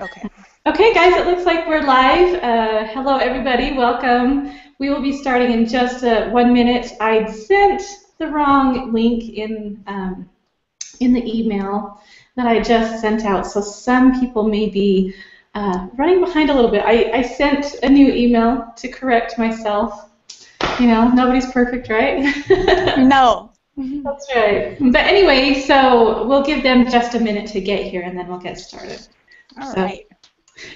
Okay. Okay, guys, it looks like we're live. Hello, everybody. Welcome. We will be starting in just 1 minute. I sent the wrong link in the email that I just sent out, so some people may be running behind a little bit. I sent a new email to correct myself. You know, nobody's perfect, right? No. That's right. But anyway, so we'll give them just a minute to get here, and then we'll get started. All right.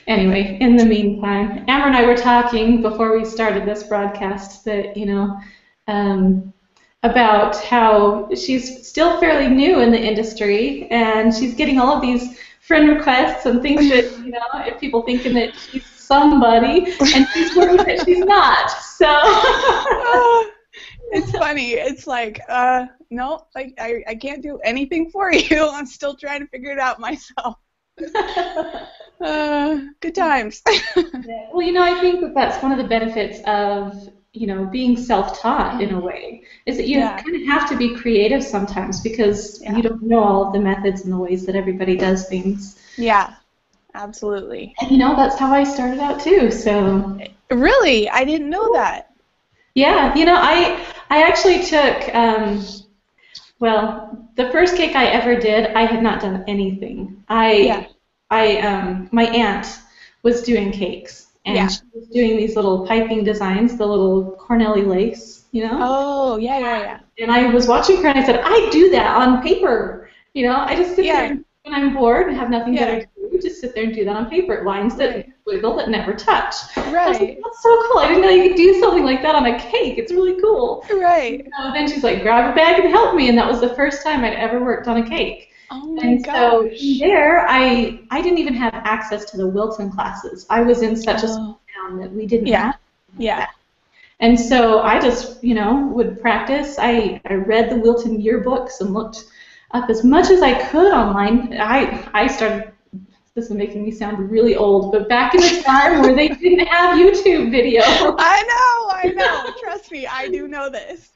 Anyway, in the meantime, Amber and I were talking before we started this broadcast that, about how she's still fairly new in the industry, and she's getting all of these friend requests and things that, if people thinking that she's somebody, and she's worried that she's not. So it's funny. It's like, no, like I can't do anything for you. I'm still trying to figure it out myself. Good times. Well, I think that that's one of the benefits of, being self-taught in a way, is that you kind of have to be creative sometimes because you don't know all of the methods and the ways that everybody does things. Yeah, absolutely. And, that's how I started out too, so. Really? I didn't know that. Yeah, I actually took, well, the first cake I ever did, I had not done anything. My aunt was doing cakes, and she was doing these little piping designs, the little Cornelli lace, Oh, yeah. And I was watching her, and I said, I do that on paper. I just sit there when I'm bored and have nothing better to do, just sit there and do that on paper. Lines that wiggle that never touch. Right. I was like, that's so cool. I didn't know you could do something like that on a cake. It's really cool. Right. So then she's like, grab a bag and help me, and that was the first time I'd ever worked on a cake. Oh my gosh. So there, I didn't even have access to the Wilton classes. I was in such a small town that we didn't have that. And so I just, would practice. I read the Wilton yearbooks and looked up as much as I could online. I started, this is making me sound really old, but back in the time where they didn't have YouTube video. I know. Trust me, I do know this.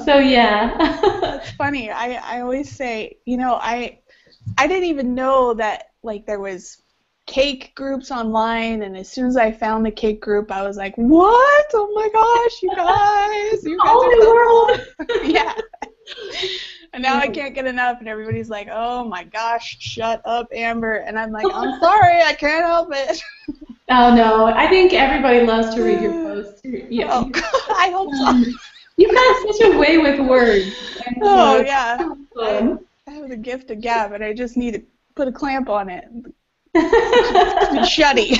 So yeah. That's funny. I always say, I didn't even know that like there was cake groups online, and as soon as I found the cake group, I was like, what? Oh my gosh, you guys are so cool. Yeah. And now I can't get enough, and everybody's like, oh my gosh, shut up, Amber. And I'm like, I'm sorry, I can't help it. Oh no, I think everybody loves to read your posts. Yeah. Oh, I hope so. You've got such a way with words. Oh, yeah. I have the gift of gab, and I just need to put a clamp on it. It's shutty.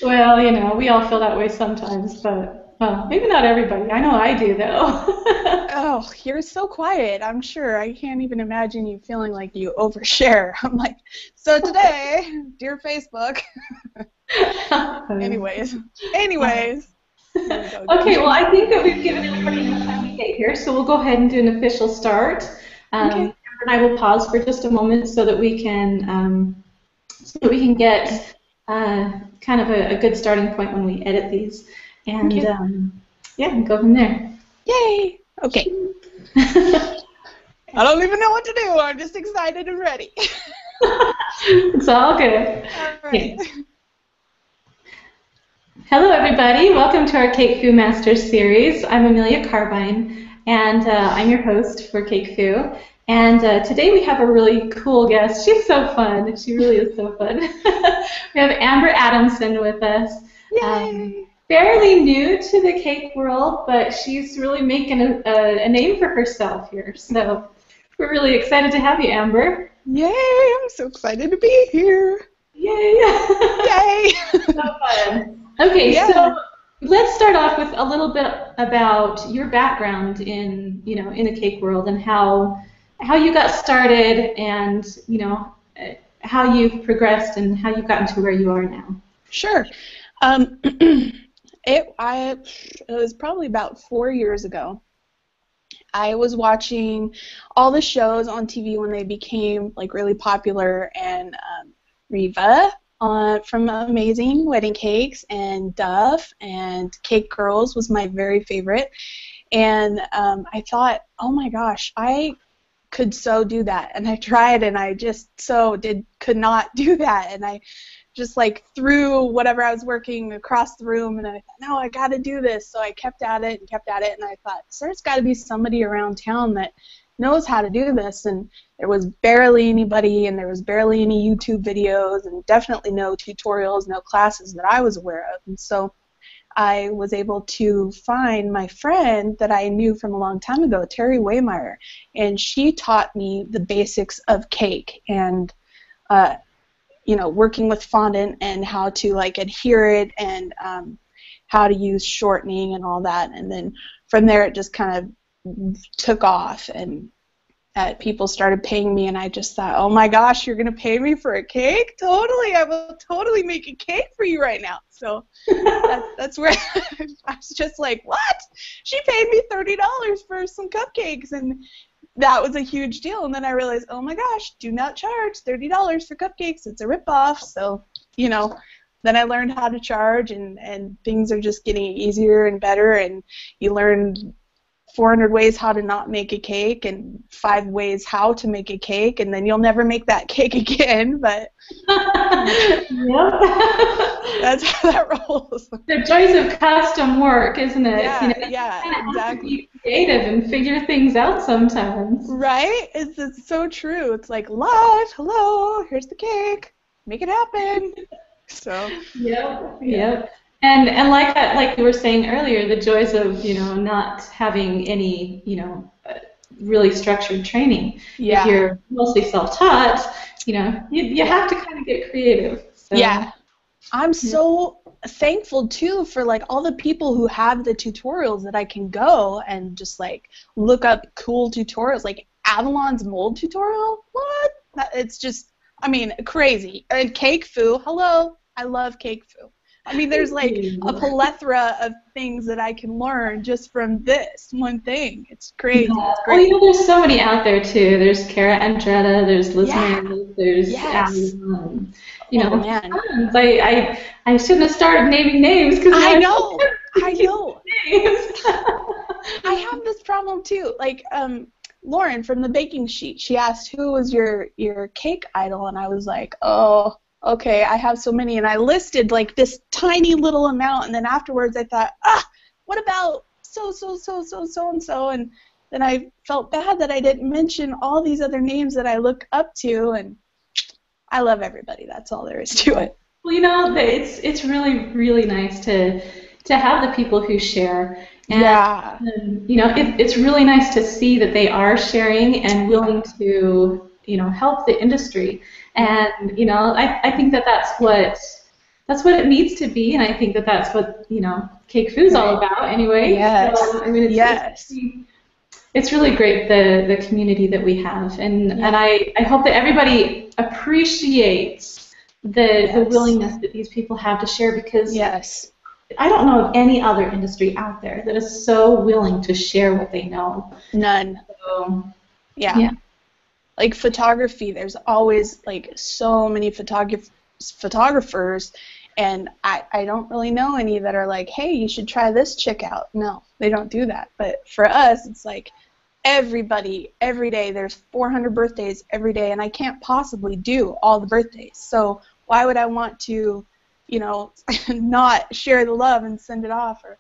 Well, we all feel that way sometimes, but, well, maybe not everybody. I know I do, though. Oh, you're so quiet, I'm sure. I can't even imagine you feeling like you overshare. I'm like, so today, dear Facebook. Anyways. Okay, well, I think that we've given everybody enough time to get here, so we'll go ahead and do an official start. Amber and I will pause for just a moment so that we can get kind of a good starting point when we edit these, and go from there. Yay! Okay. I don't even know what to do. I'm just excited and ready. It's all good. All right. Yeah. Hello, everybody. Welcome to our CakeFu Masters Series. I'm Amelia Carbine, and I'm your host for CakeFu. And today we have a really cool guest. She's so fun. She really is so fun. We have Amber Adamson with us. Fairly new to the cake world, but she's really making a name for herself here. So we're really excited to have you, Amber. Yay! I'm so excited to be here. Yay! Yay! So fun. Okay, so let's start off with a little bit about your background in the cake world and how you got started, and how you've progressed and how you've gotten to where you are now. Sure. It was probably about 4 years ago. I was watching all the shows on TV when they became like really popular, and Reva from Amazing Wedding Cakes, and Duff, and Cake Girls was my very favorite. And I thought, oh my gosh, I could so do that, and I tried, and I just could not do that, and I just like threw whatever I was working across the room, and I thought, no, I got to do this. So I kept at it, and I thought, there's got to be somebody around town that knows how to do this, and there was barely anybody, and there was barely any YouTube videos, and definitely no tutorials, no classes that I was aware of. And so I was able to find my friend that I knew from a long time ago, Terry Waymeyer, and she taught me the basics of cake and working with fondant and how to like adhere it and how to use shortening and all that. And then from there it just kind of took off, and people started paying me, and I just thought, oh my gosh, you're going to pay me for a cake? Totally, I will totally make a cake for you right now. So that's where I was just like, what? She paid me $30 for some cupcakes, and that was a huge deal. And then I realized, oh my gosh, do not charge $30 for cupcakes. It's a ripoff. So, then I learned how to charge, and things are just getting easier and better, and you learn 400 ways how to not make a cake and 5 ways how to make a cake, and then you'll never make that cake again. But yep. That's how that rolls. The joys of custom work, isn't it? Yeah, exactly. Have to be creative and figure things out sometimes. Right? It's so true. It's like, live, hello, here's the cake, make it happen. So. Yep. And like you were saying earlier, the joys of not having any really structured training. Yeah. If you're mostly self-taught, you have to kind of get creative. So. Yeah. I'm so thankful too for like all the people who have the tutorials that I can go and just like look up cool tutorials, like Avalon's mold tutorial. What? It's just, crazy. And CakeFu, hello, I love CakeFu. There's like a plethora of things that I can learn just from this one thing. It's crazy. Yeah. It's great. There's so many out there too. There's Cara Andretta, there's Liz Mann, there's man. Tons. I shouldn't have started naming names because I know. Names. I have this problem too. Like Lauren from the Baking Sheet, she asked who was your cake idol, and I was like, oh. Okay, I have so many, and I listed like this tiny little amount, and then afterwards I thought, what about so and so, and then I felt bad that I didn't mention all these other names that I look up to, and I love everybody. That's all there is to it. Well, it's really, really nice to have the people who share. And, it's really nice to see that they are sharing and willing to, help the industry. And I think that's what it needs to be, and I think that's what CakeFu is all about anyway. Yes. So, it's really great the community that we have, and I hope that everybody appreciates the willingness that these people have to share, because I don't know of any other industry out there that is so willing to share what they know. None. So, yeah. Like photography, there's always like so many photographers, and I don't really know any that are like, hey, you should try this chick out. No, they don't do that. But for us, it's like everybody, every day, there's 400 birthdays every day, and I can't possibly do all the birthdays. So why would I want to, not share the love and send it off? Or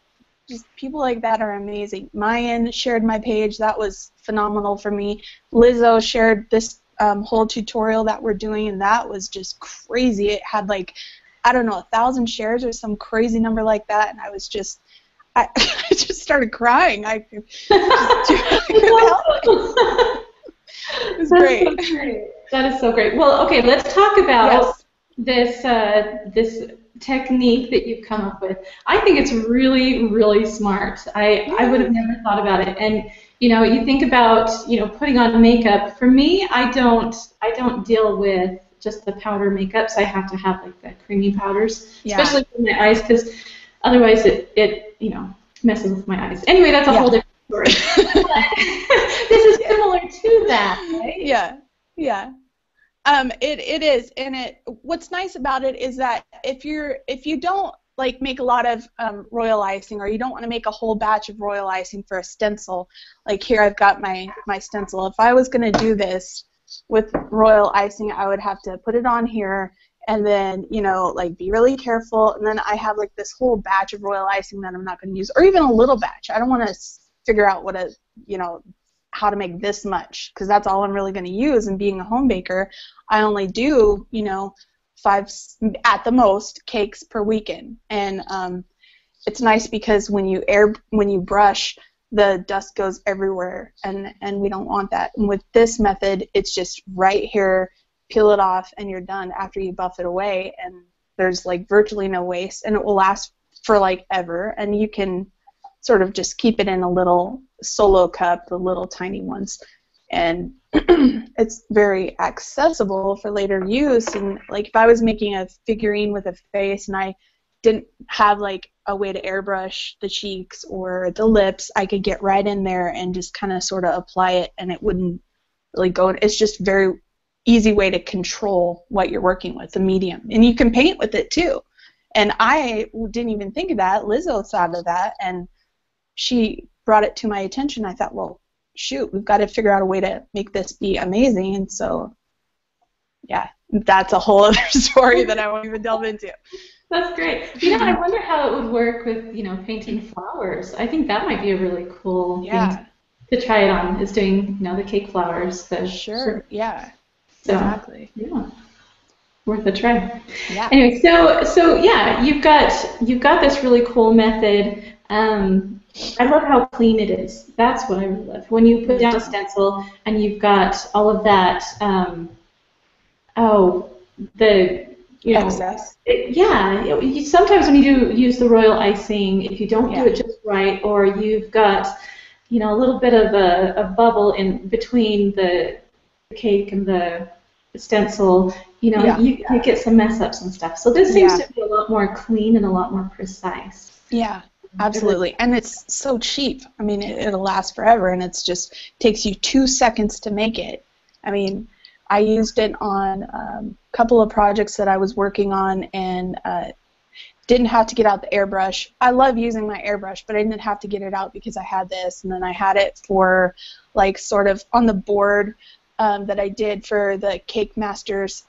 just people like that are amazing. Mayan shared my page. That was phenomenal for me. Lizzo shared this whole tutorial that we're doing, and that was just crazy. It had like, 1,000 shares or some crazy number like that, and I was just, I just started crying. I couldn't help it. It was great. So great. That is so great. Well, okay, let's talk about this technique that you've come up with. I think it's really, really smart. I would have never thought about it. And you think about putting on makeup. For me, I don't deal with just the powder makeups. I have to have like the creamy powders, especially for my eyes, because otherwise it messes with my eyes. Anyway, that's a whole different story. This is similar to that, right? Yeah. It is, and what's nice about it is that if you don't like make a lot of royal icing, or you don't want to make a whole batch of royal icing for a stencil. Like here I've got my stencil. If I was going to do this with royal icing, I would have to put it on here and then, you know, like be really careful. And then I have like this whole batch of royal icing that I'm not going to use, or even a little batch. I don't want to figure out how to make this much, because that's all I'm really going to use. And being a home baker, I only do, 5 at the most cakes per weekend. And it's nice because when you brush, the dust goes everywhere, and we don't want that. And with this method, it's just right here, peel it off, and you're done after you buff it away, and there's like virtually no waste, and it will last for like ever. And you can sort of just keep it in a little solo cup, the little tiny ones, and it's very accessible for later use. And like if I was making a figurine with a face and I didn't have like a way to airbrush the cheeks or the lips, I could get right in there and just kind of sort of apply it, and it wouldn't really go. It's just very easy way to control what you're working with, the medium. And you can paint with it too. And I didn't even think of that. Lizzo thought of that, and she brought it to my attention. I thought, well, shoot, we've got to figure out a way to make this be amazing. And so, yeah, that's a whole other story that I won't even delve into. That's great. I wonder how it would work with, painting flowers. I think that might be a really cool thing to try it on, is doing, the cake flowers. Sure, yeah. So, exactly. Yeah. Worth a try. Yeah. Anyway, so yeah, you've got this really cool method. I love how clean it is. That's what I really love. When you put down a stencil and you've got all of that, excess. Sometimes when you do use the royal icing, if you don't do it just right, or you've got, a little bit of a bubble in between the cake and the stencil, you get some mess ups and stuff. So this seems to be a lot more clean and a lot more precise. Yeah. Absolutely, and it's so cheap. I mean, it'll last forever, and it's just takes you 2 seconds to make it. I mean, I used it on a couple of projects that I was working on, and didn't have to get out the airbrush. I love using my airbrush, but I didn't have to get it out because I had this, and then I had it for like sort of on the board that I did for the Cake Masters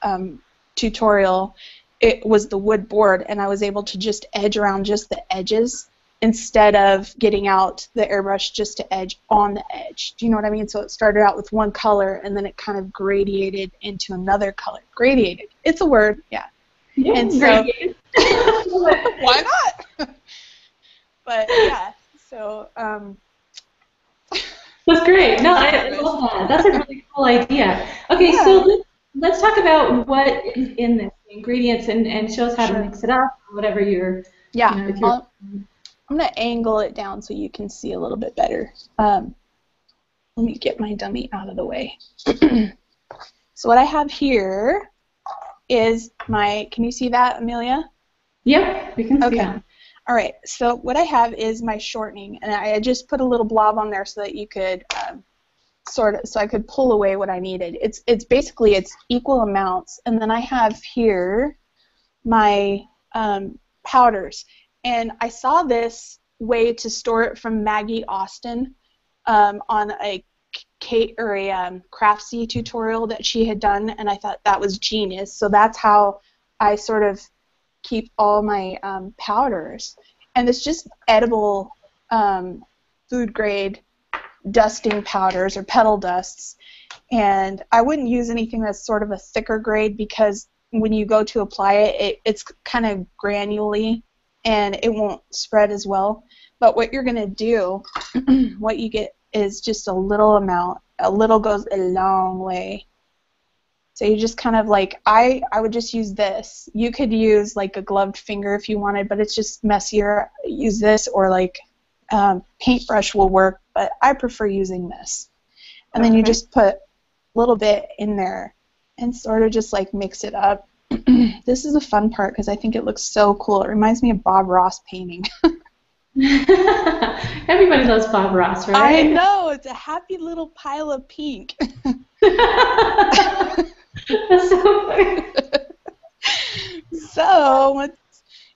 tutorial. It was the wood board, and I was able to just edge around just the edges, instead of getting out the airbrush just to edge on the edge. Do you know what I mean? So it started out with one color, and then it kind of gradiated into another color. Gradiated. It's a word, yeah. And so, why not? But yeah, so. That's great. No, I love that. That's a really cool idea. Okay, so let's talk about what is in this, the ingredients, and show us how to mix it up, or whatever you're. Yeah. I'm going to angle it down so you can see a little bit better. Let me get my dummy out of the way. So what I have here is can you see that, Amelia? Yep, we can see that. All right, so what I have is my shortening, and I just put a little blob on there so that you could so I could pull away what I needed. It's basically equal amounts, and then I have here my powders. And I saw this way to store it from Maggie Austin on a cake or a Craftsy tutorial that she had done, and I thought that was genius. So that's how I sort of keep all my powders. And it's just edible food grade dusting powders or petal dusts. And I wouldn't use anything that's sort of a thicker grade, because when you go to apply it, it's kind of granularly, and it won't spread as well. But what you're going to do, what you get is just a little amount. A little goes a long way. So you just kind of like, I would just use this. You could use like a gloved finger if you wanted, but it's just messier. Use this, or like paintbrush will work, but I prefer using this. And then you just put a little bit in there and sort of just like mix it up. This is the fun part because I think it looks so cool. It reminds me of Bob Ross painting. Everybody loves Bob Ross, right? I know. It's a happy little pile of pink. That's so funny. So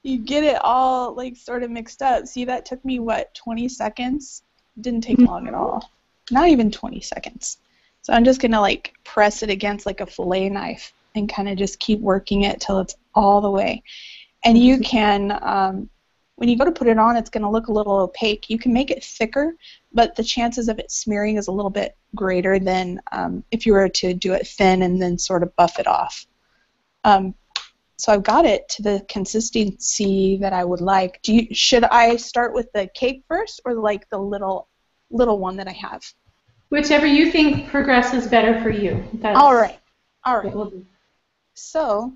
you get it all like sort of mixed up. See, that took me, what, 20 seconds? It didn't take long at all. Not even 20 seconds. So I'm just going to like press it against like a fillet knife and kind of just keep working it till it's all the way. And you can, when you go to put it on, it's going to look a little opaque. You can make it thicker, but the chances of it smearing is a little bit greater than if you were to do it thin and then sort of buff it off. So I've got it to the consistency that I would like. Should I start with the cake first or like the little one that I have? Whichever you think progresses better for you. All right. We'll do. So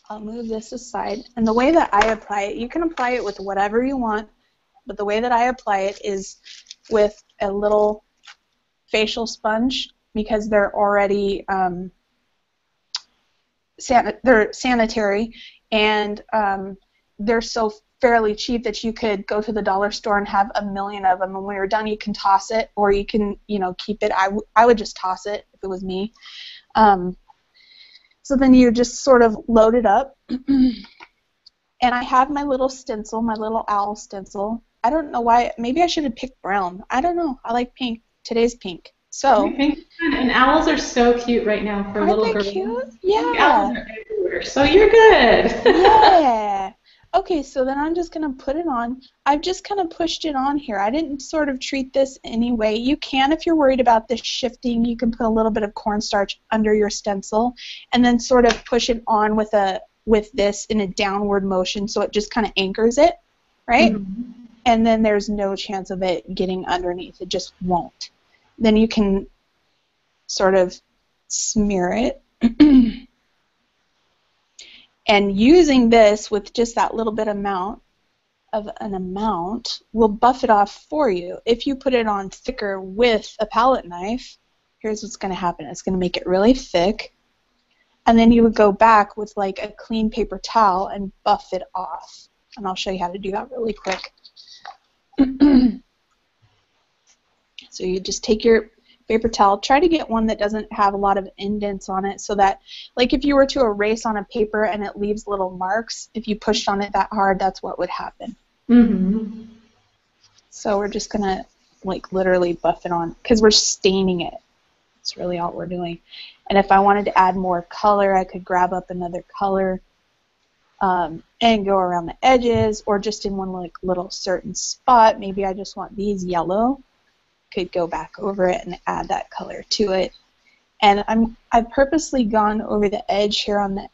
I'll move this aside. And the way that I apply it, you can apply it with whatever you want, but the way that I apply it is with a little facial sponge because they're already they're sanitary, and they're so fairly cheap that you could go to the dollar store and have a million of them, and when you're done you can toss it, or you can, keep it. I would just toss it if it was me. So then you just sort of load it up, and I have my little stencil, my little owl stencil. I don't know why. Maybe I should have picked brown. I don't know. I like pink. Today's pink. So. And owls are so cute right now for little girls. Aren't they cute? Yeah. Owls are everywhere, so you're good. Yeah. Okay, so then I'm just going to put it on. I've just kind of pushed it on here. I didn't sort of treat this anyway. You can, if you're worried about this shifting, you can put a little bit of cornstarch under your stencil and then sort of push it on with this in a downward motion so it just kind of anchors it, right? Mm-hmm. And then there's no chance of it getting underneath. It just won't. Then you can sort of smear it. And using this with just that little bit amount will buff it off for you. If you put it on thicker with a palette knife, here's what's going to happen. It's going to make it really thick, and then you would go back with like a clean paper towel and buff it off. And I'll show you how to do that really quick. So you just take your paper towel. Try to get one that doesn't have a lot of indents on it so that, like if you were to erase on a paper and it leaves little marks, if you pushed on it that hard, that's what would happen. Mm-hmm. So we're just going to like literally buff it on because we're staining it. That's really all we're doing. And if I wanted to add more color, I could grab up another color and go around the edges, or just in one like little certain spot. Maybe I just want these yellow. Could go back over it and add that color to it. And I've purposely gone over the edge here on the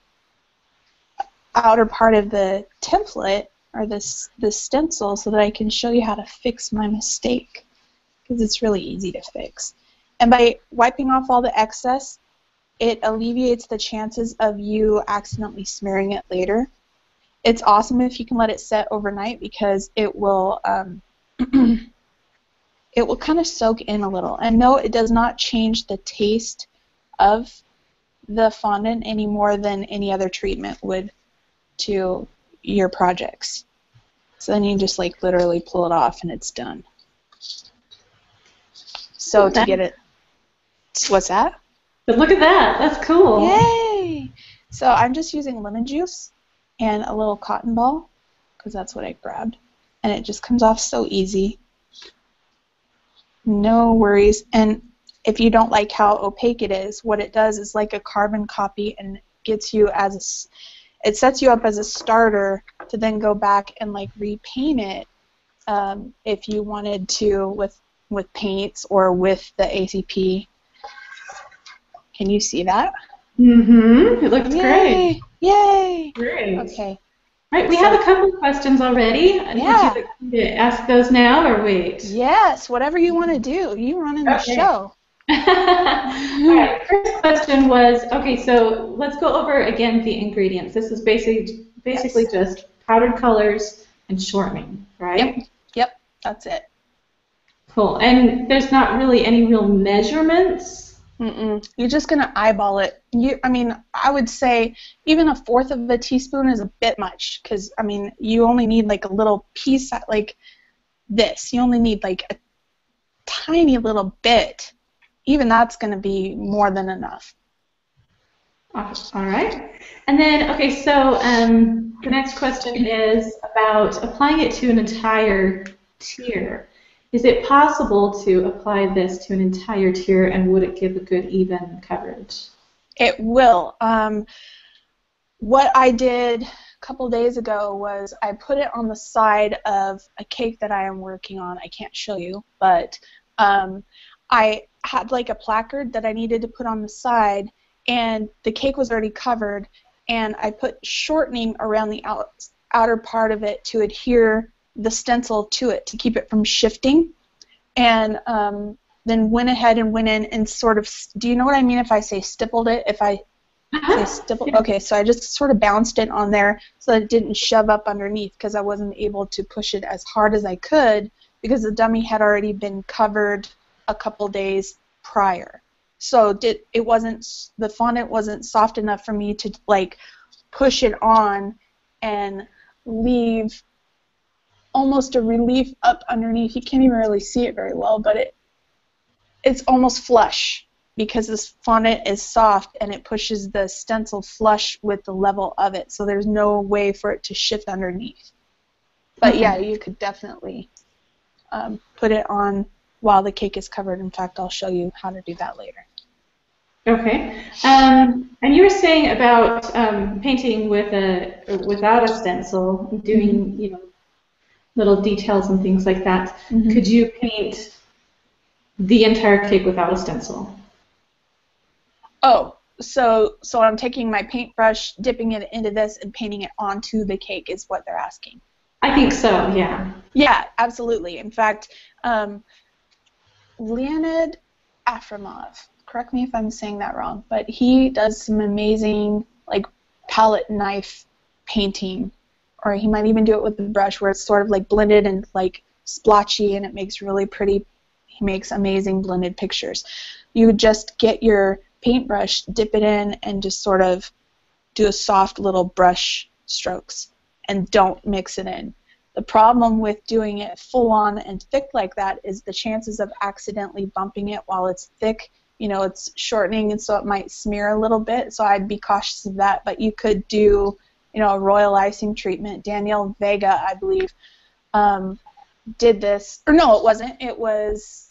outer part of the template or the stencil so that I can show you how to fix my mistake, because it's really easy to fix. And by wiping off all the excess, it alleviates the chances of you accidentally smearing it later. It's awesome if you can let it set overnight because it will it will kind of soak in a little. And no, it does not change the taste of the fondant any more than any other treatment would to your projects. So then you just like literally pull it off and it's done. So to get it, what's that? But look at that, that's cool. Yay! So I'm just using lemon juice and a little cotton ball because that's what I grabbed. And it just comes off so easy. No worries. And if you don't like how opaque it is, what it does is like a carbon copy and gets you it sets you up as a starter to then go back and like repaint it if you wanted to with paints or with the ACP. Can you see that? Mm-hmm. It looks great. Yay! Great. Okay. All right, we have a couple of questions already. Yeah. Would you like to ask those now or wait? Yes, whatever you want to do. You running the show. All right, first question was, okay, so let's go over again the ingredients. This is basically just powdered colors and shortening, right? Yep, that's it. Cool, and there's not really any real measurements? You're just going to eyeball it. I would say even 1/4 of a teaspoon is a bit much because, you only need like a little piece like this. You only need like a tiny little bit. Even that's going to be more than enough. All right. And then, okay, so the next question is about applying it to an entire tier. Is it possible to apply this to an entire tier, and would it give a good even coverage? It will. What I did a couple days ago was I put it on the side of a cake that I am working on. I can't show you, but I had like a placard that I needed to put on the side, and the cake was already covered, and I put shortening around the outer part of it to adhere the stencil to it to keep it from shifting, and then went ahead and went in and sort of, do you know what I mean if I say stippled it? If I say stippled, okay, so I just sort of bounced it on there so that it didn't shove up underneath because I wasn't able to push it as hard as I could because the dummy had already been covered a couple days prior. So the fondant wasn't soft enough for me to like push it on and leave almost a relief up underneath. You can't even really see it very well, but it's almost flush because this fondant is soft and it pushes the stencil flush with the level of it, so there's no way for it to shift underneath. But yeah, you could definitely put it on while the cake is covered. In fact, I'll show you how to do that later. Okay. And you were saying about painting without a stencil, doing little details and things like that. Mm-hmm. Could you paint the entire cake without a stencil? Oh, so I'm taking my paintbrush, dipping it into this, and painting it onto the cake is what they're asking. I think so, yeah. Yeah, absolutely. In fact, Leonid Afremov, correct me if I'm saying that wrong, but he does some amazing like palette knife painting, or he might even do it with a brush where it's sort of like blended and like splotchy and it makes really pretty, he makes amazing blended pictures. You would just get your paintbrush, dip it in, and just sort of do a soft little brush strokes and don't mix it in. The problem with doing it full on and thick like that is the chances of accidentally bumping it while it's thick. It's shortening, and so it might smear a little bit, so I'd be cautious of that. But you could do, a royal icing treatment. Danielle Vega, I believe, did this. Or no, it wasn't. It was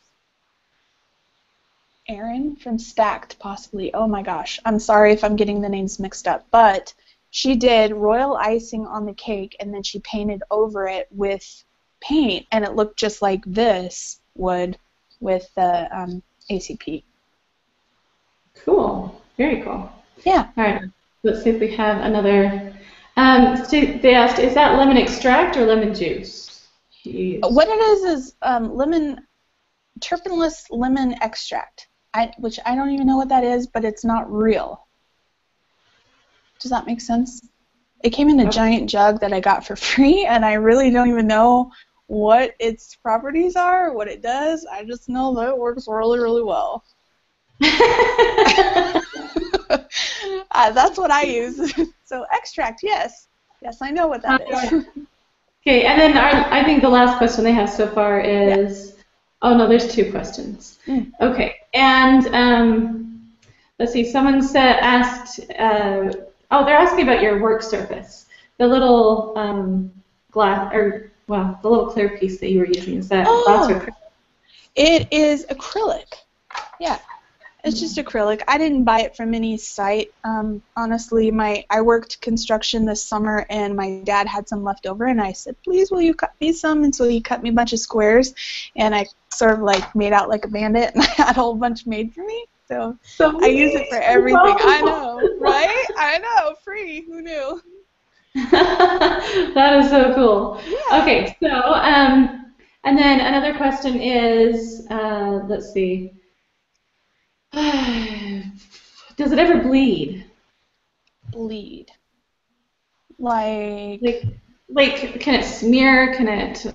Erin from Stacked, possibly. Oh my gosh. I'm sorry if I'm getting the names mixed up. But she did royal icing on the cake, and then she painted over it with paint, and it looked just like this would with the ACP. Cool. Very cool. Yeah. All right. Let's see if we have another. So they asked, is that lemon extract or lemon juice? What it is terpeneless lemon extract, which I don't even know what that is, but it's not real. Does that make sense? It came in a giant jug that I got for free, and I really don't even know what its properties are, what it does. I just know that it works really, really well. That's what I use. So extract, yes. Yes, I know what that is. Okay, and then I think the last question they have so far is, oh no, there's two questions. Okay, and let's see, someone asked, they're asking about your work surface. The little glass, the little clear piece that you were using, is that glass or acrylic? It is acrylic. Yeah. It's just acrylic. I didn't buy it from any site. Honestly, I worked construction this summer, and my dad had some left over, and I said, please, will you cut me some? And so he cut me a bunch of squares, and I sort of like made out like a bandit, and I had a whole bunch made for me. So I use it for everything. I know, right? I know, free. Who knew? That is so cool. Yeah. Okay, so, and then another question is, let's see. Does it ever bleed? Bleed. Like, can it smear? Can it,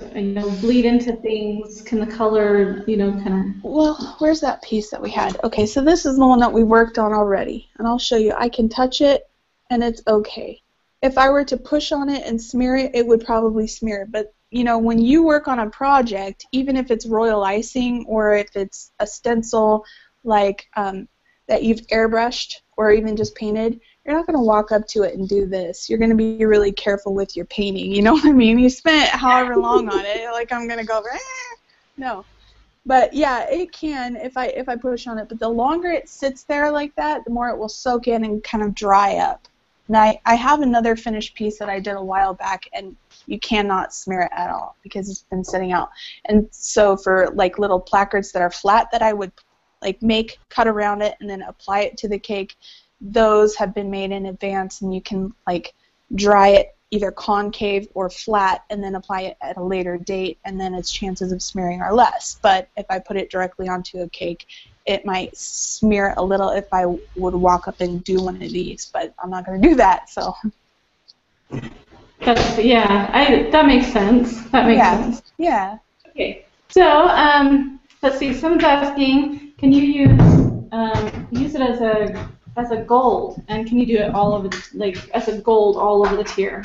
bleed into things? Can the color, kind of? Well, where's that piece that we had? Okay, so this is the one that we worked on already, and I'll show you. I can touch it, and it's okay. If I were to push on it and smear it, it would probably smear. But when you work on a project, even if it's royal icing or if it's a stencil, like the that you've airbrushed or even just painted, you're not going to walk up to it and do this. You're going to be really careful with your painting. You know what I mean? You spent however long on it. Like, I'm going to go, no. But yeah, it can if I push on it. But the longer it sits there like that, the more it will soak in and kind of dry up. And I have another finished piece that I did a while back, and you cannot smear it at all because it's been sitting out. And so for like little placards that are flat that I would like cut around it and then apply it to the cake, those have been made in advance, and you can like dry it either concave or flat and then apply it at a later date, and then its chances of smearing are less. But if I put it directly onto a cake, it might smear a little if I would walk up and do one of these, but I'm not going to do that, so. That makes sense. That makes sense. Yeah. Okay, so let's see. Someone's asking, can you use it as a gold, and can you do it all over as a gold all over the tier?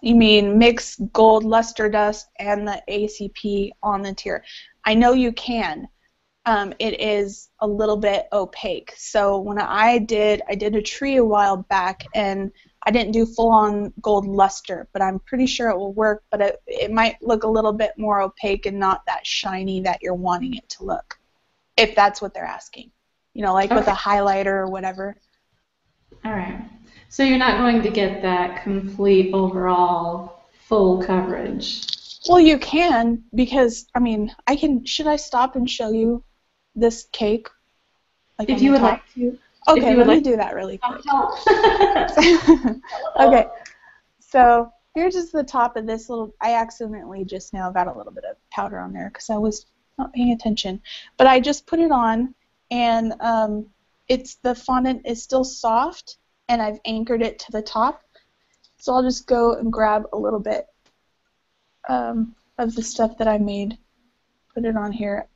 You mean mix gold luster dust and the ACP on the tier? I know you can. It is a little bit opaque. So when I did a tree a while back, and I didn't do full-on gold luster, but I'm pretty sure it will work, but it might look a little bit more opaque and not that shiny that you're wanting it to look, if that's what they're asking. You know, like with a highlighter or whatever. All right. So you're not going to get that complete overall full coverage. Well, you can, because, I mean, should I stop and show you this cake? Like if you would like to. Okay, let me do that really quick. Okay, so here's just the top of this little, I accidentally just now got a little bit of powder on there because I was not paying attention. But I just put it on, and the fondant is still soft, and I've anchored it to the top. So I'll just go and grab a little bit of the stuff that I made, put it on here.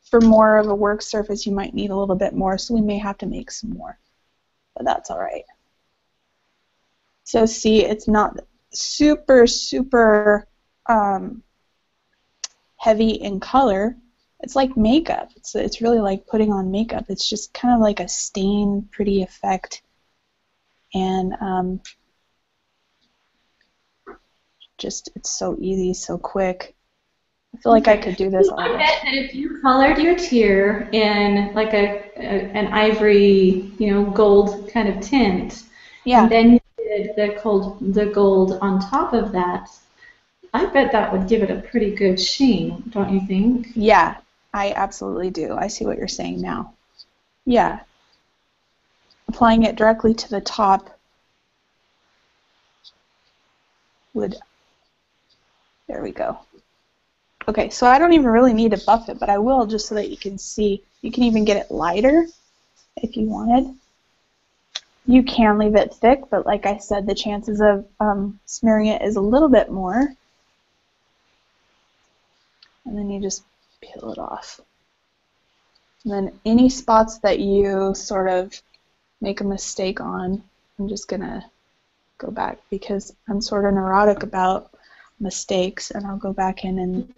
For more of a work surface, you might need a little bit more, so we may have to make some more, but that's all right. So see, it's not super, super heavy in color. It's like makeup. It's really like putting on makeup. It's just kind of like a stain, pretty effect, and it's so easy, so quick. I feel like I could do this all I day. bet that if you colored your tier in like an ivory, gold kind of tint, and then you did the gold on top of that, I bet that would give it a pretty good sheen, don't you think? Yeah, I absolutely do. I see what you're saying now. Yeah. Applying it directly to the top would... There we go. Okay, so I don't even really need to buff it, but I will just so that you can see. You can even get it lighter if you wanted. You can leave it thick, but like I said, the chances of smearing it is a little bit more. And then you just peel it off. And then any spots that you sort of make a mistake on, I'm just going to go back because I'm sort of neurotic about mistakes, and I'll go back in and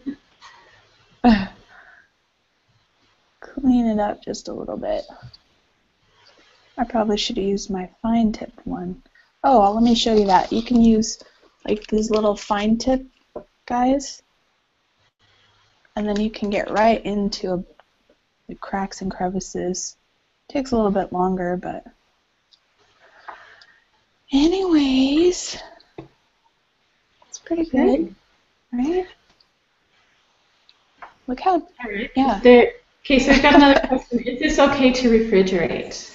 clean it up just a little bit. I probably should have used my fine tip one. Oh, well, let me show you that. You can use like these little fine tip guys, and then you can get right into the cracks and crevices. Takes a little bit longer, but anyways, it's pretty good, right? Look how, yeah. Okay, so I've got another question. Is this okay to refrigerate?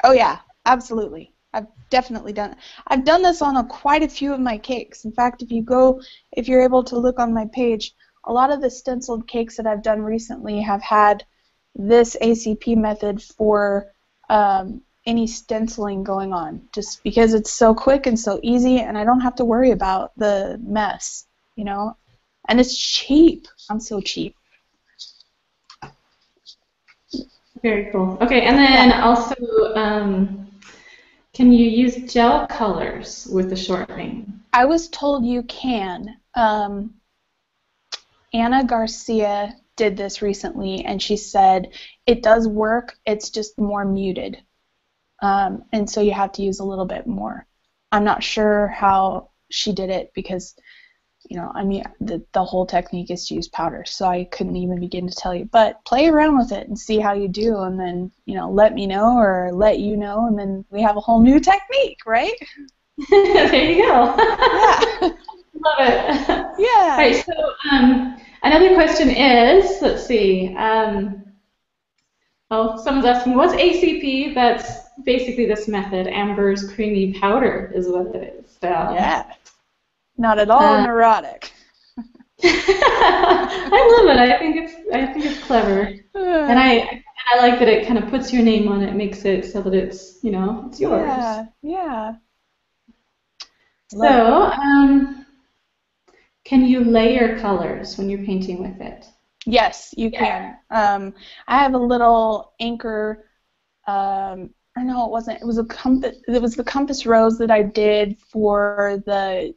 Oh yeah, absolutely. I've definitely done it. I've done this on quite a few of my cakes. In fact, if you're able to look on my page, a lot of the stenciled cakes that I've done recently have had this ACP method for any stenciling going on, just because it's so quick and so easy, and I don't have to worry about the mess, you know? And it's cheap. I'm so cheap. Very cool. Okay, and then also, can you use gel colors with the shortening? I was told you can. Anna Garcia did this recently, and she said it does work, it's just more muted. And so you have to use a little bit more. I'm not sure how she did it because, you know, I mean, the whole technique is to use powder, so I couldn't even begin to tell you. But play around with it and see how you do, and then, you know, let me know or let you know, and then we have a whole new technique, right? There you go. Yeah. Love it. Yeah. All right, so another question is, let's see, oh, someone's asking, what's ACP? That's basically this method. Amber's creamy powder is what it is. So. Yeah. Not at all neurotic. I love it. I think it's clever, and I like that it kind of puts your name on it, makes it so that it's, you know, it's yours. Yeah. Yeah. So, can you layer colors when you're painting with it? Yes, you can. I have a little anchor. Or no, it wasn't. It was a compass. It was the compass rose that I did for the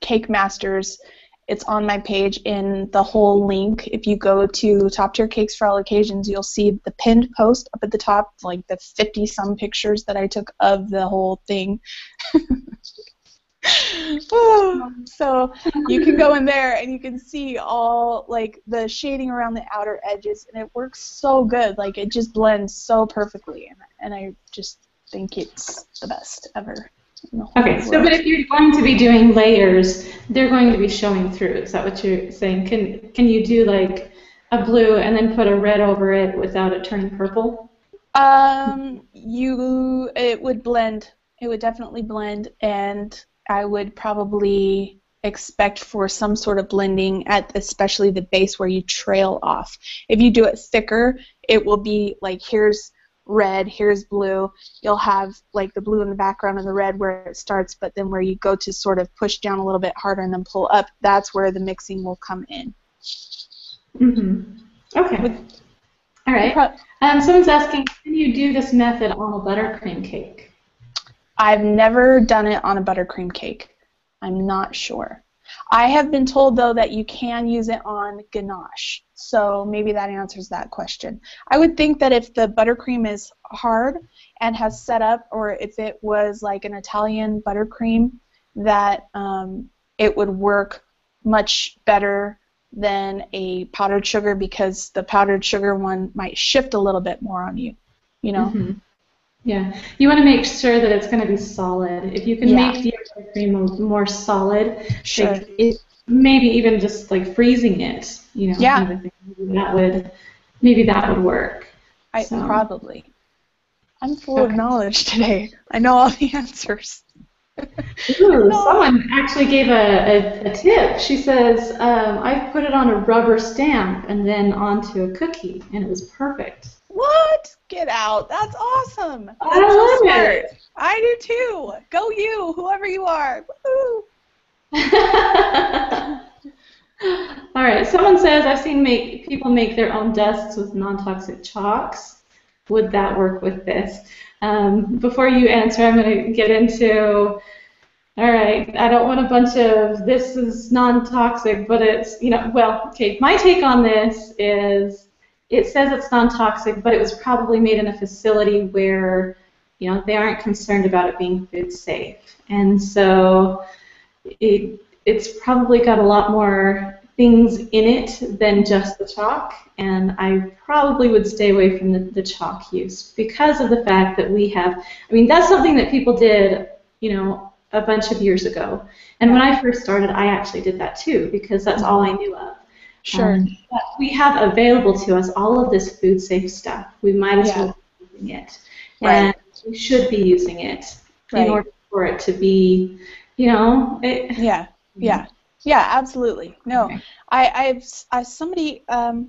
Cake Masters. It's on my page in the whole link. If you go to Top Tier Cakes for All Occasions, you'll see the pinned post up at the top, like the 50-some pictures that I took of the whole thing. So you can go in there and you can see all like the shading around the outer edges, and it works so good. Like it just blends so perfectly, and I just think it's the best ever. Okay, so but if you're going to be doing layers, they're going to be showing through. Is that what you're saying? Can you do like a blue and then put a red over it without it turning purple? It would blend. It would definitely blend, and I would probably expect for some sort of blending at especially the base where you trail off. If you do it thicker, it will be like here's red, here's blue. You'll have like the blue in the background and the red where it starts, but then where you go to sort of push down a little bit harder and then pull up, that's where the mixing will come in. Okay. All right. Someone's asking, can you do this method on a buttercream cake? I've never done it on a buttercream cake. I'm not sure. I have been told, though, that you can use it on ganache, so maybe that answers that question. I would think that if the buttercream is hard and has set up, or if it was like an Italian buttercream, that it would work much better than a powdered sugar, because the powdered sugar one might shift a little bit more on you, you know? Yeah, you want to make sure that it's going to be solid. If you can make the buttercream more solid, like maybe even just like freezing it, you know, kind of thing, maybe that would work. Probably. I'm full of knowledge today. I know all the answers. Ooh, someone actually gave a tip. She says, I put it on a rubber stamp and then onto a cookie, and it was perfect. What? Get out. That's awesome. That's so smart. I do too. Go you, whoever you are. Woo-hoo. All right. Someone says, I've seen people make their own dusts with non-toxic chalks. Would that work with this? Before you answer, I'm going to get into, all right, I don't want a bunch of this is non-toxic, but it's, you know, well, okay, my take on this is, it says it's non-toxic, but it was probably made in a facility where, you know, they aren't concerned about it being food safe. And so it's probably got a lot more things in it than just the chalk, and I probably would stay away from the chalk use because of the fact that we have, I mean, that's something that people did, you know, a bunch of years ago. And when I first started, I actually did that too, because that's all I knew of. But we have available to us all of this food safe stuff. We might as well be using it. And we should be using it in order for it to be, you know. Yeah, absolutely. No, I somebody, my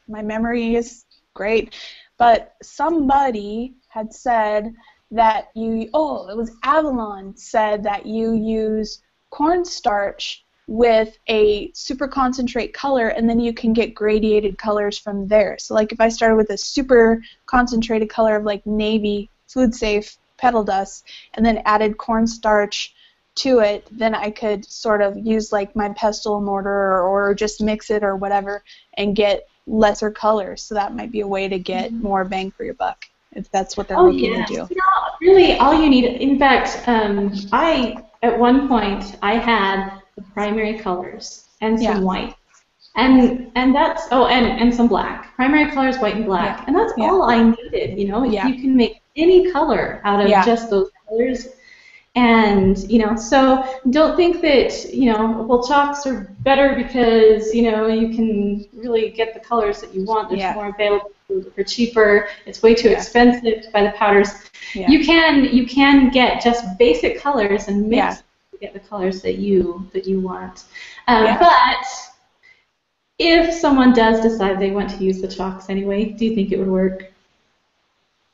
memory is great, but somebody had said that it was Avalon said that you use cornstarch with a super concentrate color, and then you can get gradiated colors from there. So like if I started with a super concentrated color of like navy food safe petal dust and then added cornstarch to it, then I could sort of use like my pestle and mortar or just mix it or whatever and get lesser colors. So that might be a way to get more bang for your buck if that's what they're looking to do. You know, really, all you need. In fact, at one point I had the primary colors and some white, and that's and some black. Primary colors, white and black, and that's all I needed. You know, you can make any color out of just those colors. And, you know, so don't think that, you know, well, chalks are better because, you know, you can really get the colors that you want. There's more available for cheaper. It's way too expensive to buy the powders. You can get just basic colors and mix to get the colors that you want. But if someone does decide they want to use the chalks anyway, do you think it would work?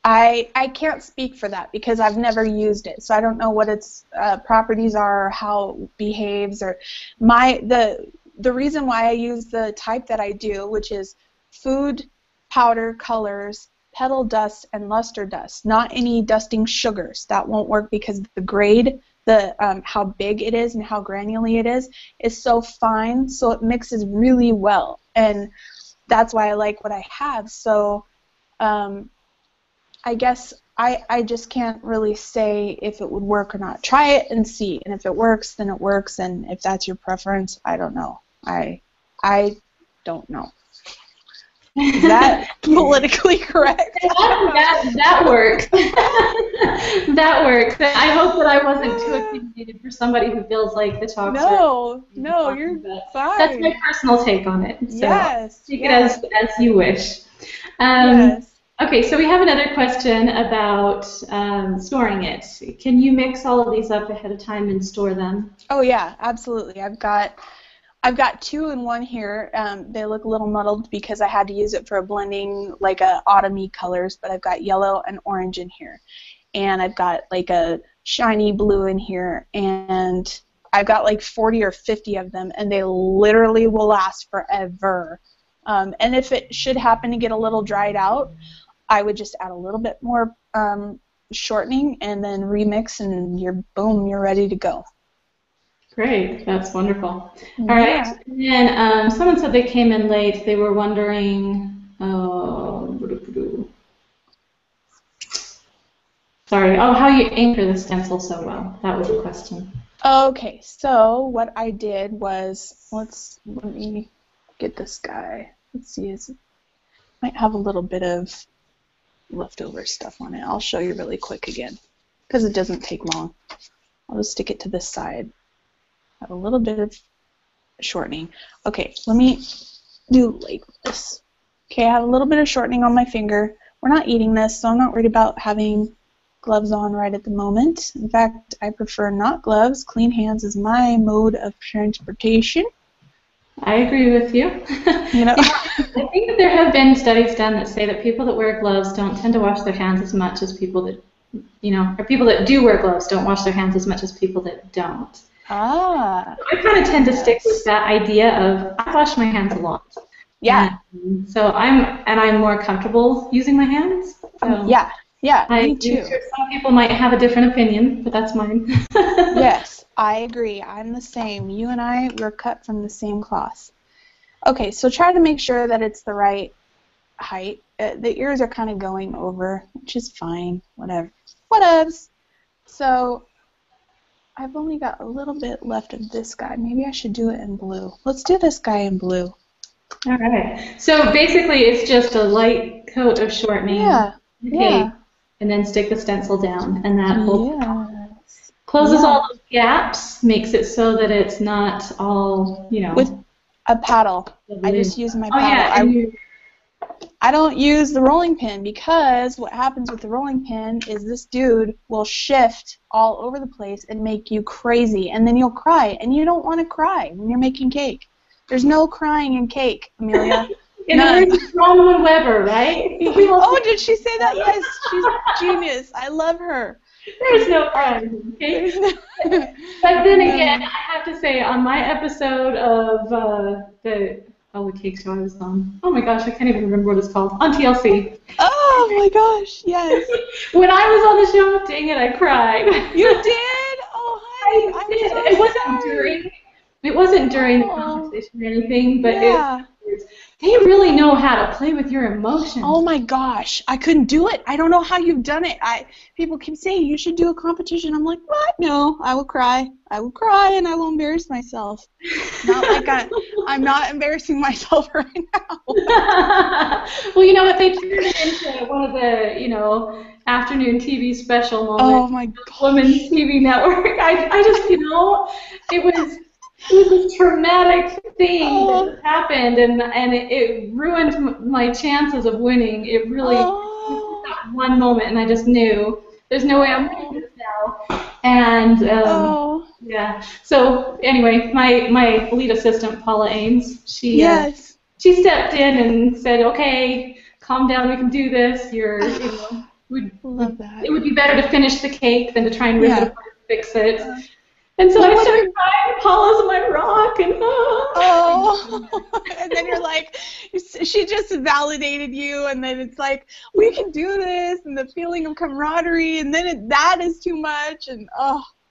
I can't speak for that because I've never used it, so I don't know what its properties are or how it behaves. Or the reason why I use the type that I do, which is food, powder, colors, petal dust, and luster dust, not any dusting sugars. That won't work because the grade, how big it is and how granular it is so fine, so it mixes really well, and that's why I like what I have. So I guess I just can't really say if it would work or not. Try it and see, and if it works, then it works, and if that's your preference, I don't know. I don't know. Is that politically correct? That works. That works. I hope that I wasn't too opinionated for somebody who feels like the chalks No, you're fine. That's my personal take on it. So take it as you wish. Yes. Okay, so we have another question about storing it. Can you mix all of these up ahead of time and store them? Oh yeah, absolutely. I've got 2 in one here. They look a little muddled because I had to use it for a blending, like a autumny colors. But I've got yellow and orange in here, and I've got like a shiny blue in here, and I've got like 40 or 50 of them, and they literally will last forever. And if it should happen to get a little dried out, I would just add a little bit more shortening and then remix, and you're ready to go. Great, that's wonderful. All right, and then someone said they came in late. They were wondering, how you anchor the stencil so well. That was a question. Okay, so what I did was, let me get this guy. Let's see, it might have a little bit of leftover stuff on it. I'll show you really quick again because it doesn't take long. I'll just stick it to this side. Have a little bit of shortening. Okay, let me do like this. Okay, I have a little bit of shortening on my finger. We're not eating this, so I'm not worried about having gloves on right at the moment. In fact, I prefer not gloves. Clean hands is my mode of transportation. I agree with you. I think that there have been studies done that say that people that wear gloves don't tend to wash their hands as much as people that, or people that do wear gloves don't wash their hands as much as people that don't. I kind of tend to stick with that idea of I wash my hands a lot. Yeah. And so I'm more comfortable using my hands. So me too. Sure some people might have a different opinion, but that's mine. Yes, I agree. I'm the same. You and I, we're cut from the same cloth. Okay, so try to make sure that it's the right height. The ears are kind of going over, which is fine. Whatevs. So I've only got a little bit left of this guy. Maybe I should do it in blue. Let's do this guy in blue. All right. So basically it's just a light coat of shortening. Yeah. And then stick the stencil down, and that closes all those gaps, makes it so that it's not all, With a paddle. I just use my paddle. I don't use the rolling pin because what happens with the rolling pin is this dude will shift all over the place and make you crazy, and then you'll cry, and you don't want to cry when you're making cake. There's no crying in cake, Amelia. In the words of Ron Weber, right? Oh, did she say that? Yes, she's genius. I love her. There's no crime. Okay? But then again, I have to say, on my episode of the cake show I was on, oh my gosh, I can't even remember what it's called, on TLC. Oh my gosh, yes. When I was on the show, dang it, I cried. You did? Oh, I I'm did. so It wasn't sorry. during. It wasn't during the Oh, competition or anything, but yeah. they really know how to play with your emotions. Oh my gosh, I couldn't do it. I don't know how you've done it. People keep saying you should do a competition. I'm like, what? No, I will cry. I will cry and I will embarrass myself. Not like I'm not embarrassing myself right now. Well, you know what? They turned it into one of the, afternoon TV special Oh moments. my Women's gosh. TV network. I just, it was this traumatic thing that Oh, just happened, and it ruined my chances of winning. It really, it was just oh, that one moment, and I just knew there's no way I'm winning oh, this now. And oh. yeah. So anyway, my lead assistant Paula Ames, Yes. she stepped in and said, "Okay, calm down. We can do this. Love It that. would be better to finish the cake than to try and rip it Yeah. apart and fix it." Uh, And so well, I what started are crying. Paula's my rock, and Oh, and then you're like, she just validated you, and then it's like, we can do this, and the feeling of camaraderie, and then that is too much, and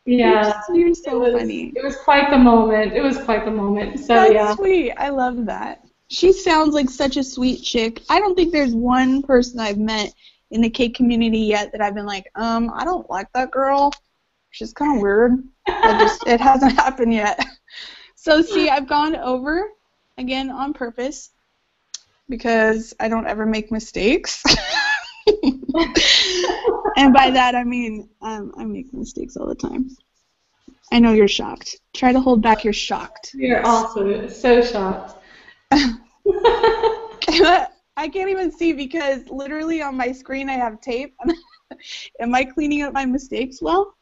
yeah, you're so funny. it was quite the moment. It was quite the moment. So That's yeah. sweet. I love that. She sounds like such a sweet chick. I don't think there's one person I've met in the cake community yet that I've been like, I don't like that girl. She's kind of weird. It hasn't happened yet. So see, I've gone over again on purpose because I don't ever make mistakes. And by that I mean I make mistakes all the time. I know you're shocked. Try to hold back your shocked. You're also so shocked. I can't even see because literally on my screen I have tape. Am I cleaning up my mistakes well?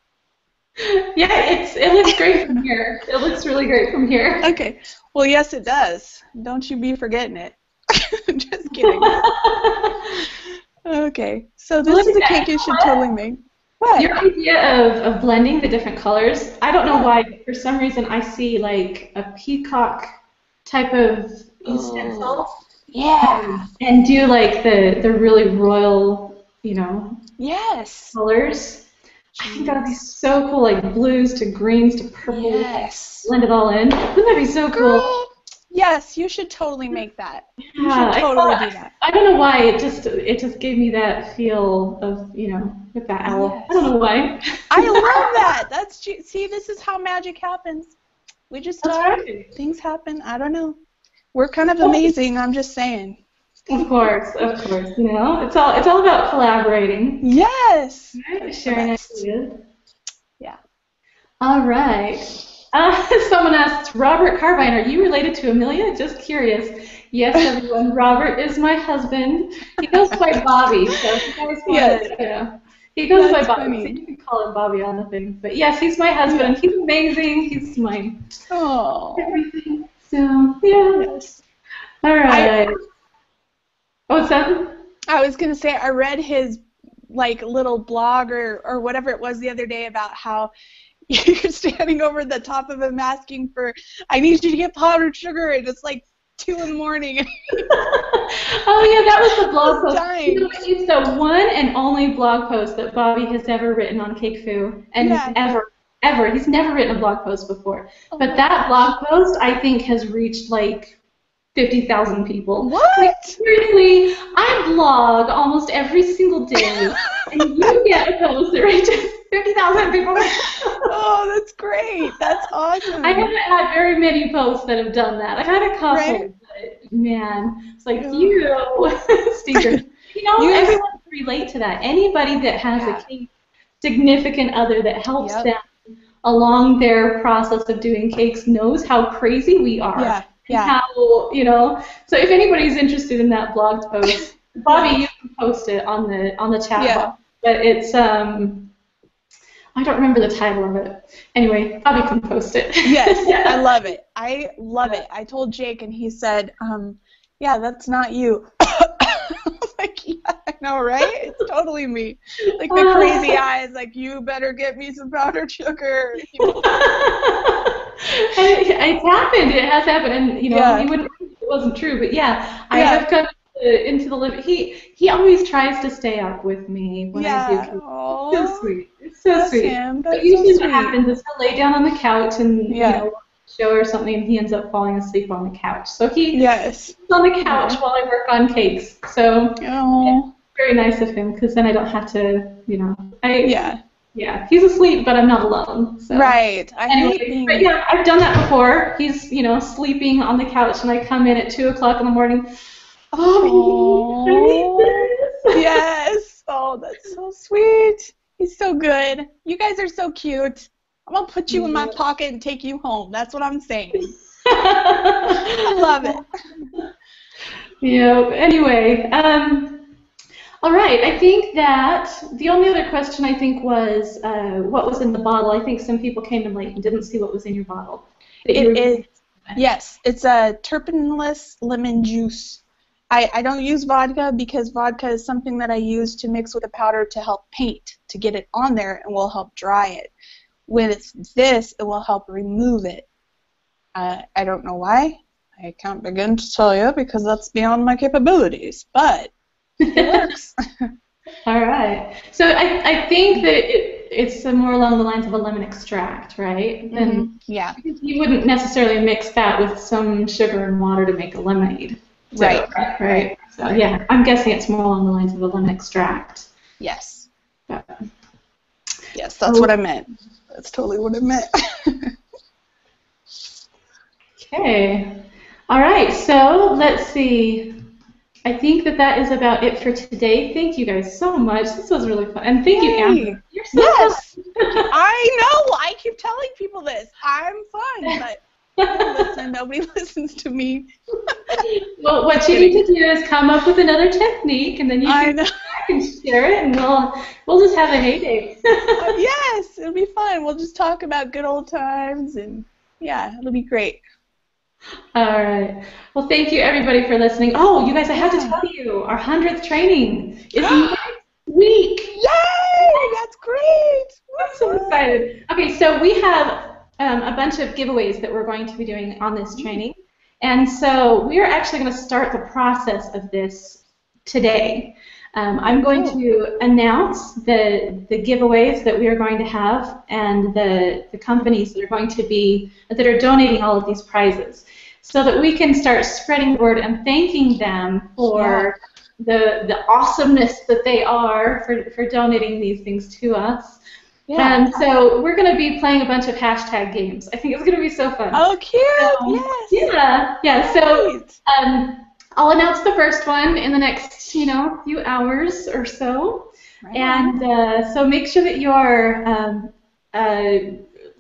Yeah, it looks great from here. It looks really great from here. Okay. Well, yes, it does. Don't you be forgetting it. Just kidding. Okay. So this is a cake you should totally make. What? Your idea of blending the different colors, I don't know why, but for some reason I see like a peacock type of stencil. Yeah. And do like the really royal, Yes. colors. I think that would be so cool, like blues to greens to purples. Yes. Blend it all in. Wouldn't that be so cool? Girl, yes, you should totally make that. You Yeah, should totally do that. I don't know why it just gave me that feel of with that owl. Yes. I don't know why. I love that. See, this is how magic happens. We just That's talk. right. Things happen. I don't know. We're kind of amazing. I'm just saying. Of course. It's all about collaborating. Yes. Right? Sharing ideas. Yeah. All right. Someone asked, Robert Carbine, are you related to Amelia? Just curious. Yes, everyone. Robert is my husband. He goes by Bobby, so if you guys want to, he goes by Bobby. Funny. So you can call him Bobby on the thing. But yes, he's my husband. He's amazing. He's my everything. So yeah. Yes. All right. What's that? I was gonna say I read his little blog or whatever it was the other day about how you're standing over the top of him asking for, I need you to get powdered sugar, and it's like 2 in the morning. Oh yeah, that was the blog post. Dying. It's the one and only blog post that Bobby has ever written on CakeFu, and ever. He's never written a blog post before. But that blog post, I think, has reached like 50,000 people. What? Like, seriously, I blog almost every single day, and you get a post that reaches 50,000 people. Oh, that's great. That's awesome. I haven't had very many posts that have done that. I've had a couple, but man, it's like, you stinker. Everyone can relate to that. Anybody that has a significant other that helps them along their process of doing cakes knows how crazy we are. Yeah. How, so if anybody's interested in that blog post, Bobby, you can post it on the chat box. But it's, I don't remember the title of it. Anyway, Bobby can post it. Yes, I love it. I love it. I told Jake, and he said, yeah, that's not you. I was like, yeah, I know, right? It's totally me. Like the crazy eyes, like, you better get me some powdered sugar. It's happened. It has happened, and he wouldn't. It wasn't true, but I have come into the limit. He always tries to stay up with me when I do cake. So sweet. It's So sweet. him. But That's usually so what sweet. happens is he'll lay down on the couch and Yeah. show or something, and he ends up falling asleep on the couch. So he's Yes. on the couch while I work on cakes. So Oh. it's very nice of him because then I don't have to, Yeah. Yeah, he's asleep, but I'm not alone. So. Right. I hate being. But yeah, I've done that before. He's, sleeping on the couch, and I come in at 2:00 in the morning. Oh, I need this. Yes. Oh, that's so sweet. He's so good. You guys are so cute. I'm gonna put you in my pocket and take you home. That's what I'm saying. I love it. Yeah. Anyway, all right. I think that the only other question I think was what was in the bottle. I think some people came in late and didn't see what was in your bottle. It is. Yes, it's a terpeneless lemon juice. I don't use vodka because vodka is something that I use to mix with a powder to help paint, to get it on there, and will help dry it. When it's this, it will help remove it. I don't know why. I can't begin to tell you because that's beyond my capabilities, but it works. All right. So I think that it's more along the lines of a lemon extract, right? Mm-hmm. And yeah. You wouldn't necessarily mix that with some sugar and water to make a lemonade. So, right. So yeah, I'm guessing it's more along the lines of a lemon extract. Yes. Yeah. Yes, that's what I meant. That's totally what I meant. Okay. All right. So let's see. I think that is about it for today. Thank you guys so much. This was really fun. And thank you, Amber. You're so fun. I know. I keep telling people this. I'm fun, but nobody listens to me. Well, what you need to do is come up with another technique, and then you can share it, and we'll just have a heyday. Yes, it'll be fun. We'll just talk about good old times, and yeah, it'll be great. All right. Well, thank you, everybody, for listening. Oh, you guys, I have to tell you, our 100th training is next week. Yay! That's great! I'm so excited. Okay, so we have a bunch of giveaways that we're going to be doing on this training. And so we are actually going to start the process of this today. I'm going to announce the giveaways that we are going to have and the companies that are going to be, that are donating all of these prizes, so that we can start spreading the word and thanking them for the awesomeness that they are for donating these things to us. Yeah. And so we're going to be playing a bunch of hashtag games. I think it's going to be so fun. Oh, cute! Yes. Yeah. So I'll announce the first one in the next, few hours or so. Right. And so make sure that you're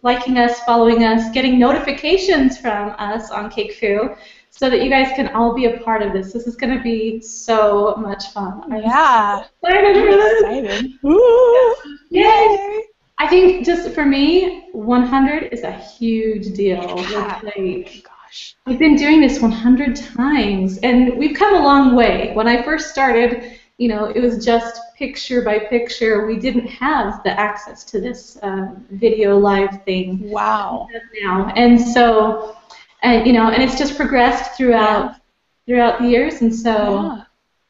liking us, following us, getting notifications from us on CakeFu, so that you guys can all be a part of this. This is going to be so much fun. I'm excited. Ooh, yay! I think just for me, 100 is a huge deal. Gosh. I've been doing this 100 times, and we've come a long way. When I first started, it was just picture by picture. We didn't have the access to this video live thing. Wow. Now, and so, and it's just progressed throughout the years, and so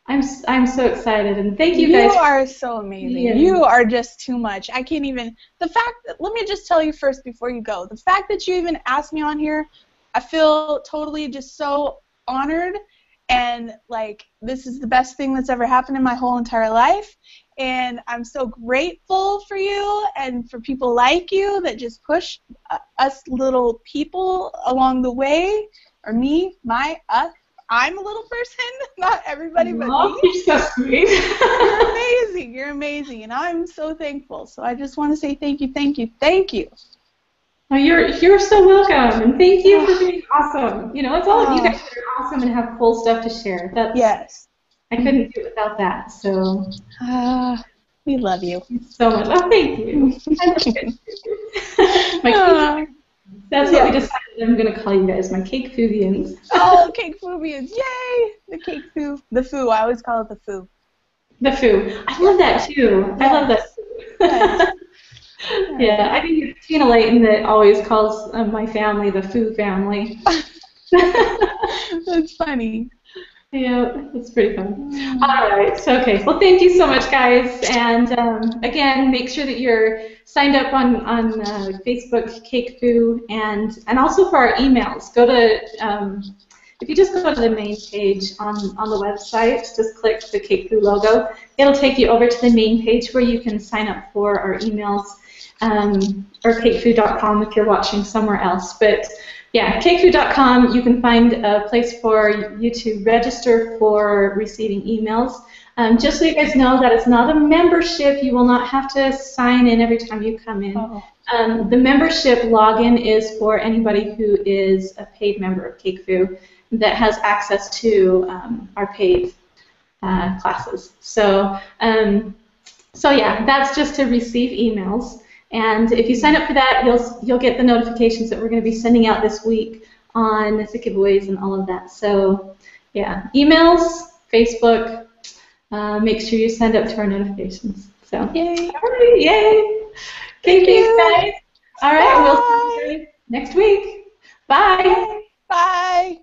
I'm so excited, and thank you guys. You are so amazing. Yeah. You are just too much. I can't even. The fact that, let me just tell you first before you go. The fact that you even asked me on here, I feel totally just so honored, and like this is the best thing that's ever happened in my whole entire life. And I'm so grateful for you and for people like you that just push us little people along the way, or me, us. I'm a little person, not everybody but me. You're so sweet. You're amazing. You're amazing, and I'm so thankful. So I just want to say thank you, thank you, thank you. Oh, you're so welcome, and thank you for being awesome. It's all of you guys that are awesome and have cool stuff to share. I couldn't do it without that. So we love you so much. Oh, thank you. That's what we decided. I'm going to call you guys my CakeFuvians. Oh, CakeFuvians! Yay! The CakeFu, the foo. I always call it the foo. The foo. I love that too. I love that too. Yes. Yeah, I think it's Tina Layton that always calls my family the Foo family. That's funny. Yeah, it's pretty fun. All right, so okay. Well, thank you so much, guys. And again, make sure that you're signed up on Facebook, CakeFu, and also for our emails. Go to if you just go to the main page on the website, just click the CakeFu logo. It'll take you over to the main page where you can sign up for our emails, or cakefu.com if you're watching somewhere else. But yeah, cakefu.com, you can find a place for you to register for receiving emails. Just so you guys know that it's not a membership. You will not have to sign in every time you come in. Oh. The membership login is for anybody who is a paid member of CakeFu that has access to our paid classes. So yeah, that's just to receive emails. And if you sign up for that, you'll get the notifications that we're going to be sending out this week on the giveaways and all of that. So yeah, emails, Facebook. Make sure you send up to our notifications. So Yay! All right, yay! Okay, thanks, guys. All right, Bye. we'll see you next week. Bye. Bye.